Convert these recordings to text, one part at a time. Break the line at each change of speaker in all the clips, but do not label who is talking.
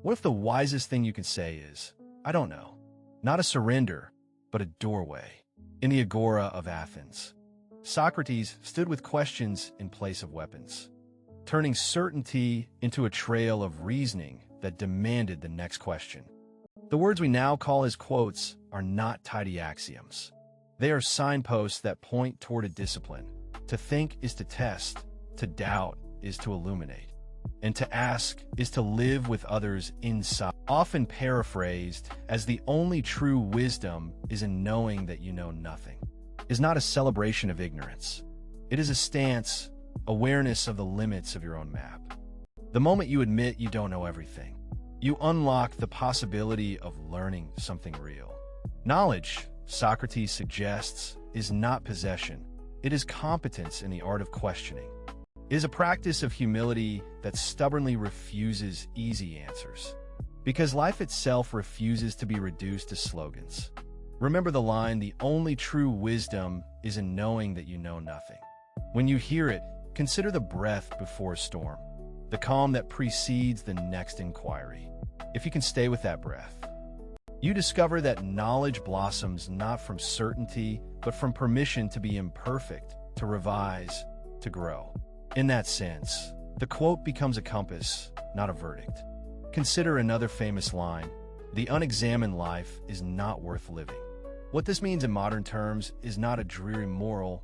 What if the wisest thing you can say is, I don't know? Not a surrender, but a doorway. In the Agora of Athens, Socrates stood with questions in place of weapons, turning certainty into a trail of reasoning that demanded the next question. The words we now call his quotes are not tidy axioms. They are signposts that point toward a discipline. To think is to test, to doubt is to illuminate, and to ask is to live with others inside. Often paraphrased as the only true wisdom is in knowing that you know nothing, is not a celebration of ignorance. It is a stance, awareness of the limits of your own map. The moment you admit you don't know everything, you unlock the possibility of learning something real. Knowledge, Socrates suggests, is not possession. It is competence in the art of questioning. It is a practice of humility that stubbornly refuses easy answers, because life itself refuses to be reduced to slogans. Remember the line, the only true wisdom is in knowing that you know nothing. When you hear it, consider the breath before a storm, the calm that precedes the next inquiry. If you can stay with that breath, you discover that knowledge blossoms not from certainty, but from permission to be imperfect, to revise, to grow. In that sense, the quote becomes a compass, not a verdict. Consider another famous line, the unexamined life is not worth living. What this means in modern terms is not a dreary moral,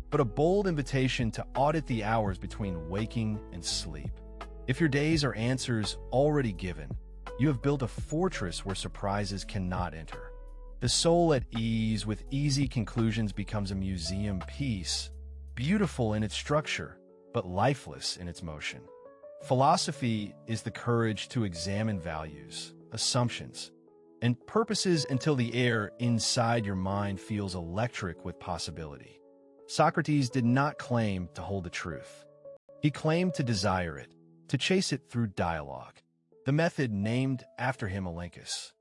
but a bold invitation to audit the hours between waking and sleep. If your days are answers already given, you have built a fortress where surprises cannot enter. The soul at ease with easy conclusions becomes a museum piece, beautiful in its structure, but lifeless in its motion. Philosophy is the courage to examine values, assumptions, and purposes until the air inside your mind feels electric with possibility. Socrates did not claim to hold the truth. He claimed to desire it, to chase it through dialogue. The method named after him, elenchus.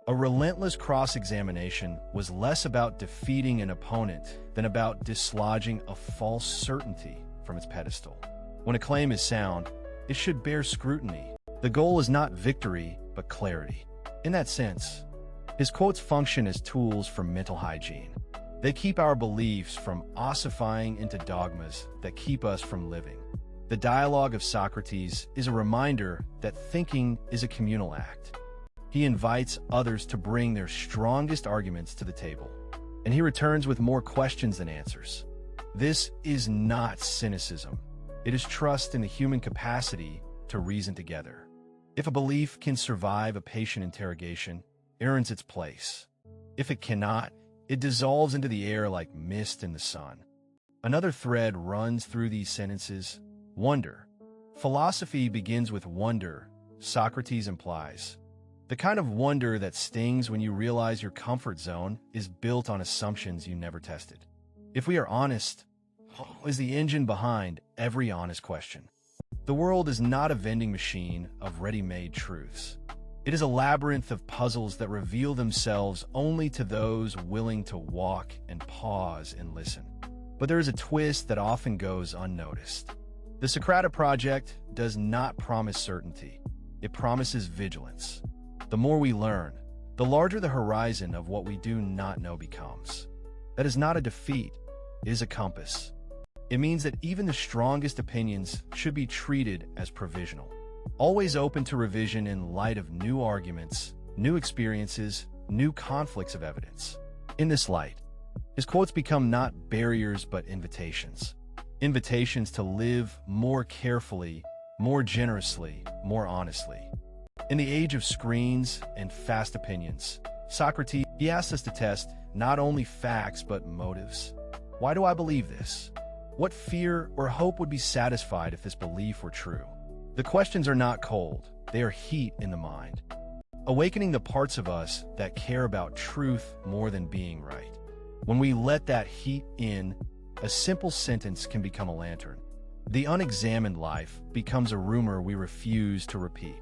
A relentless cross-examination was less about defeating an opponent than about dislodging a false certainty from its pedestal. When a claim is sound, it should bear scrutiny. The goal is not victory, but clarity. In that sense, his quotes function as tools for mental hygiene. They keep our beliefs from ossifying into dogmas that keep us from living. The dialogue of Socrates is a reminder that thinking is a communal act. He invites others to bring their strongest arguments to the table, and he returns with more questions than answers. This is not cynicism. It is trust in the human capacity to reason together. If a belief can survive a patient interrogation, it earns its place. If it cannot, it dissolves into the air like mist in the sun. Another thread runs through these sentences: wonder. Philosophy begins with wonder, Socrates implies. The kind of wonder that stings when you realize your comfort zone is built on assumptions you never tested. If we are honest, who is the engine behind every honest question? The world is not a vending machine of ready-made truths. It is a labyrinth of puzzles that reveal themselves only to those willing to walk and pause and listen. But there is a twist that often goes unnoticed. The Socratic project does not promise certainty. It promises vigilance. The more we learn, the larger the horizon of what we do not know becomes. That is not a defeat, it is a compass. It means that even the strongest opinions should be treated as provisional, always open to revision in light of new arguments, new experiences, new conflicts of evidence. In this light, his quotes become not barriers but invitations. Invitations to live more carefully, more generously, more honestly. In the age of screens and fast opinions, Socrates, he asks us to test not only facts but motives. Why do I believe this? What fear or hope would be satisfied if this belief were true? The questions are not cold, they are heat in the mind, awakening the parts of us that care about truth more than being right. When we let that heat in, a simple sentence can become a lantern. The unexamined life becomes a rumor we refuse to repeat,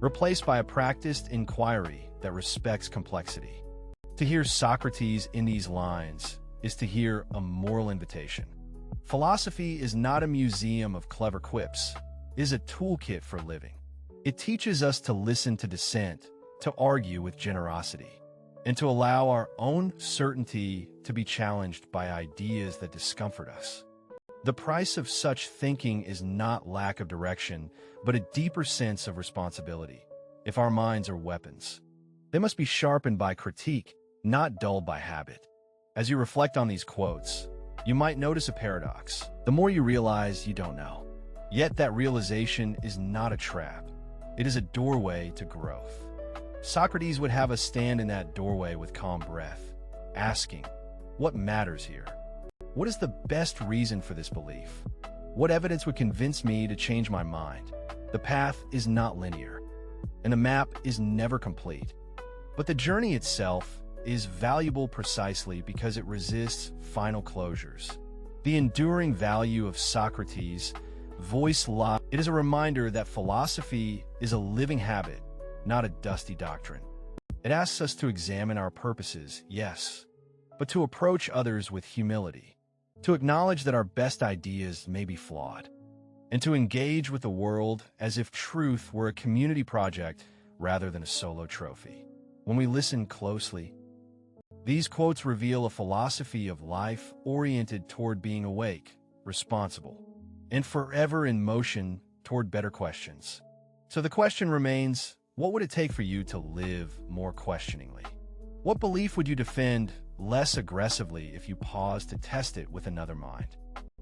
replaced by a practiced inquiry that respects complexity. To hear Socrates in these lines is to hear a moral invitation. Philosophy is not a museum of clever quips, it is a toolkit for living. It teaches us to listen to dissent, to argue with generosity, and to allow our own certainty to be challenged by ideas that discomfort us. The price of such thinking is not lack of direction, but a deeper sense of responsibility. If our minds are weapons, they must be sharpened by critique, not dulled by habit. As you reflect on these quotes, you might notice a paradox. The more you realize you don't know, yet that realization is not a trap. It is a doorway to growth. Socrates would have us stand in that doorway with calm breath, asking, what matters here? What is the best reason for this belief? What evidence would convince me to change my mind? The path is not linear, and the map is never complete. But the journey itself is valuable precisely because it resists final closures. The enduring value of Socrates' voice lies. It is a reminder that philosophy is a living habit, not a dusty doctrine. It asks us to examine our purposes, yes, but to approach others with humility, to acknowledge that our best ideas may be flawed, and to engage with the world as if truth were a community project rather than a solo trophy. When we listen closely, these quotes reveal a philosophy of life oriented toward being awake, responsible, and forever in motion toward better questions. So the question remains, what would it take for you to live more questioningly? What belief would you defend less aggressively if you paused to test it with another mind?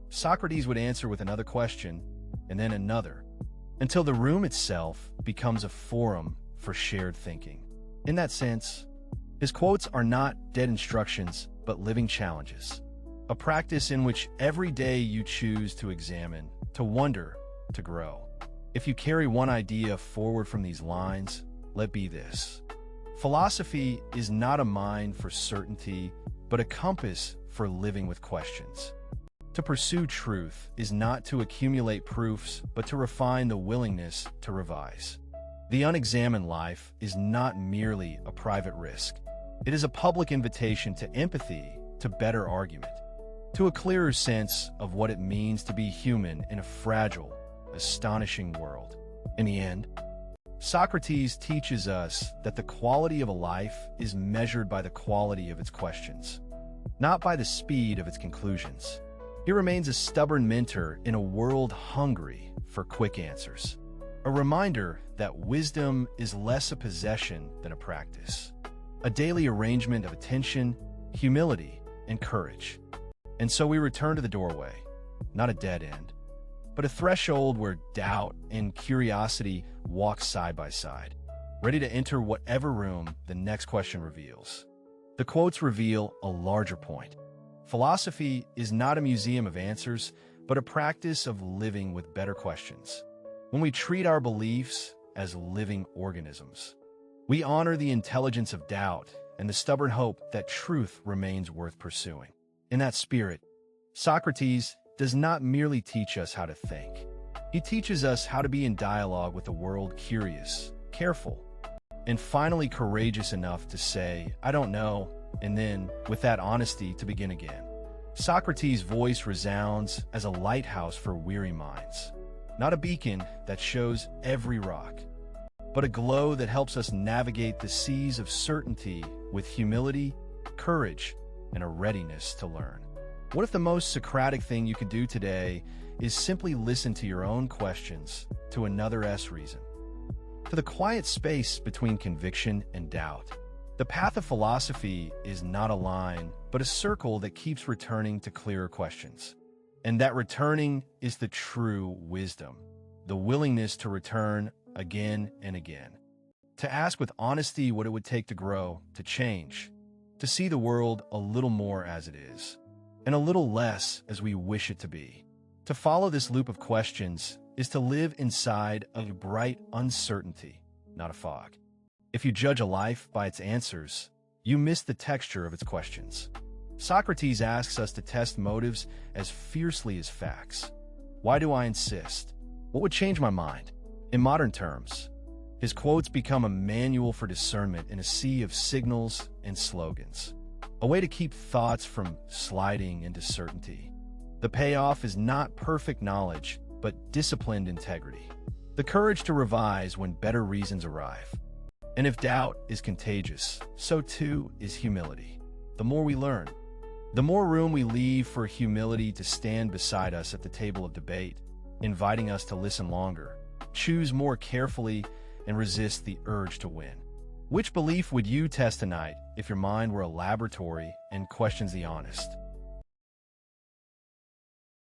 Socrates would answer with another question, and then another, until the room itself becomes a forum for shared thinking. In that sense, his quotes are not dead instructions, but living challenges, a practice in which every day you choose to examine, to wonder, to grow. If you carry one idea forward from these lines, let be this: philosophy is not a mind for certainty, but a compass for living with questions. To pursue truth is not to accumulate proofs, but to refine the willingness to revise. The unexamined life is not merely a private risk. It is a public invitation to empathy, to better argument, to a clearer sense of what it means to be human in a fragile, astonishing world. In the end, Socrates teaches us that the quality of a life is measured by the quality of its questions, not by the speed of its conclusions. He remains a stubborn mentor in a world hungry for quick answers, a reminder that wisdom is less a possession than a practice, a daily arrangement of attention, humility, and courage. And so we return to the doorway, not a dead end, but a threshold where doubt and curiosity walk side by side, ready to enter whatever room the next question reveals. The quotes reveal a larger point. Philosophy is not a museum of answers, but a practice of living with better questions. When we treat our beliefs as living organisms, we honor the intelligence of doubt and the stubborn hope that truth remains worth pursuing. In that spirit, Socrates does not merely teach us how to think. He teaches us how to be in dialogue with the world, curious, careful, and finally courageous enough to say, I don't know, and then, with that honesty, to begin again. Socrates' voice resounds as a lighthouse for weary minds, not a beacon that shows every rock, but a glow that helps us navigate the seas of certainty with humility, courage, and a readiness to learn. What if the most Socratic thing you can do today is simply listen to your own questions, to another's reason, to the quiet space between conviction and doubt? The path of philosophy is not a line, but a circle that keeps returning to clearer questions. And that returning is the true wisdom, the willingness to return again and again, to ask with honesty what it would take to grow, to change, to see the world a little more as it is, and a little less as we wish it to be. To follow this loop of questions is to live inside of a bright uncertainty, not a fog. If you judge a life by its answers, you miss the texture of its questions. Socrates asks us to test motives as fiercely as facts. Why do I insist? What would change my mind? In modern terms, his quotes become a manual for discernment in a sea of signals and slogans, a way to keep thoughts from sliding into certainty. The payoff is not perfect knowledge, but disciplined integrity. the courage to revise when better reasons arrive. And if doubt is contagious, so too is humility. The more we learn, the more room we leave for humility to stand beside us at the table of debate, inviting us to listen longer, choose more carefully, and resist the urge to win. Which belief would you test tonight if your mind were a laboratory and questions the honest?